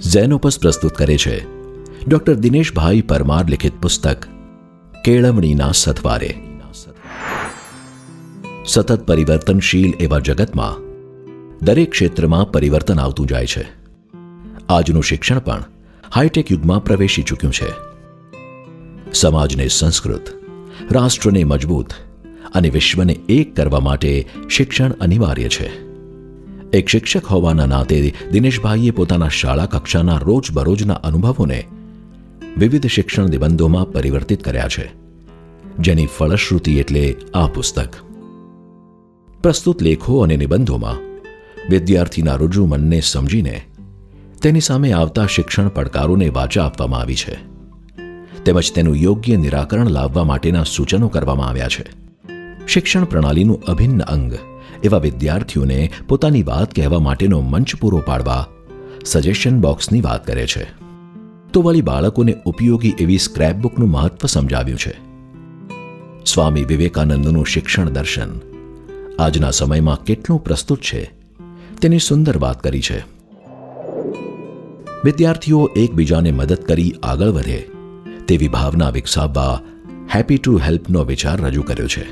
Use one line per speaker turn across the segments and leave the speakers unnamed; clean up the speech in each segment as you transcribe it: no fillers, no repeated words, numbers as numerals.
Xenopus પ્રસ્તુત કરે છે ડોક્ટર દિનેશભાઈ પરમાર લિખિત પુસ્તક કેળવણીના સથવારે. સતત પરિવર્તનશીલ એવા જગતમાં દરેક ક્ષેત્રમાં પરિવર્તન આવતું જાય છે. આજનું શિક્ષણ પણ હાઈટેક યુગમાં પ્રવેશી ચૂક્યું છે. સમાજને સંસ્કૃત, રાષ્ટ્રને મજબૂત અને વિશ્વને એક કરવા માટે શિક્ષણ અનિવાર્ય છે. એક શિક્ષક હોવાના નાતે દિનેશભાઈએ પોતાના શાળા કક્ષાના રોજબરોજના અનુભવોને વિવિધ શિક્ષણ નિબંધોમાં પરિવર્તિત કર્યા છે, જેની ફલશ્રુતિ એટલે આ પુસ્તક. પ્રસ્તુત લેખો અને નિબંધોમાં વિદ્યાર્થીના રુજુ મનને સમજીને તેની સામે આવતા શિક્ષણ પડકારોને વાચા આપવામાં આવી છે, તેમજ તેનું યોગ્ય નિરાકરણ લાવવા માટેના સૂચનો કરવામાં આવ્યા છે. શિક્ષણ પ્રણાલીનું અભિન્ન અંગ એવા વિદ્યાર્થીઓને પોતાની વાત કહેવા માટેનો મંચ પૂરો પાડવા સજેશન બોક્સની વાત કરે છે. તો વળી બાળકોને ઉપયોગી એવી સ્ક્રેપબુકનું મહત્વ સમજાવ્યું છે. સ્વામી વિવેકાનંદનું શિક્ષણ દર્શન આજના સમયમાં કેટલું પ્રસ્તુત છે તેની સુંદર વાત કરી છે. વિદ્યાર્થીઓ એકબીજાને મદદ કરી આગળ વધે તેવી ભાવના વિકસાવવા હેપી ટુ હેલ્પનો વિચાર રજૂ કર્યો છે.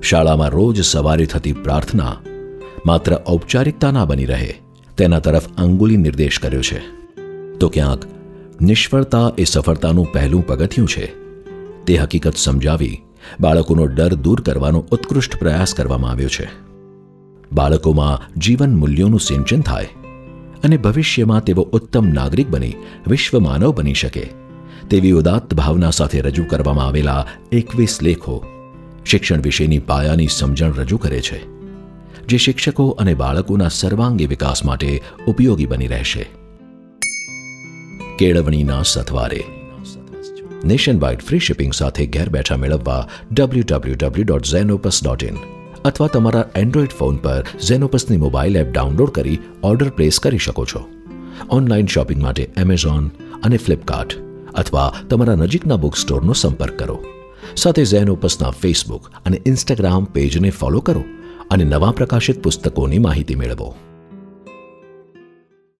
શાળામાં રોજ સવારે થતી પ્રાર્થના માત્ર ઔપચારિકતા ના બની રહે તેના તરફ અંગુલી નિર્દેશ કર્યો છે. તો ક્યાંક નિષ્ફળતા એ સફળતાનું પહેલું પગથિયું છે તે હકીકત સમજાવી બાળકોનો ડર દૂર કરવાનો ઉત્કૃષ્ટ પ્રયાસ કરવામાં આવ્યો છે. બાળકોમાં જીવન મૂલ્યોનું સિંચન થાય અને ભવિષ્યમાં તેઓ ઉત્તમ નાગરિક બની વિશ્વ માનવ બની શકે તેવી ઉદાત્ત ભાવના સાથે રજૂ કરવામાં આવેલા 21 લેખો શિક્ષણ વિશેની પાયાની સમજણ રજૂ કરે છે, જે શિક્ષકો અને બાળકોના સર્વાંગી વિકાસ માટે ઉપયોગી બની રહેશે. કેળવણીના સથવારે નેશન વાઇડ ફ્રી શિપિંગ સાથે ઘેર બેઠા મેળવવા www.zenopus.in અથવા તમારા એન્ડ્રોઇડ ફોન પર ઝેનોપસની મોબાઈલ એપ ડાઉનલોડ કરી ઓર્ડર પ્લેસ કરી શકો છો. ઓનલાઈન શોપિંગ માટે એમેઝોન અને ફ્લિપકાર્ટ અથવા તમારા નજીકના બુક સ્ટોરનો સંપર્ક કરો. સાથે ઝેનોપસના ફેસબુક અને ઇન્સ્ટાગ્રામ પેજને ફોલો કરો અને નવા પ્રકાશિત પુસ્તકોની માહિતી મેળવો.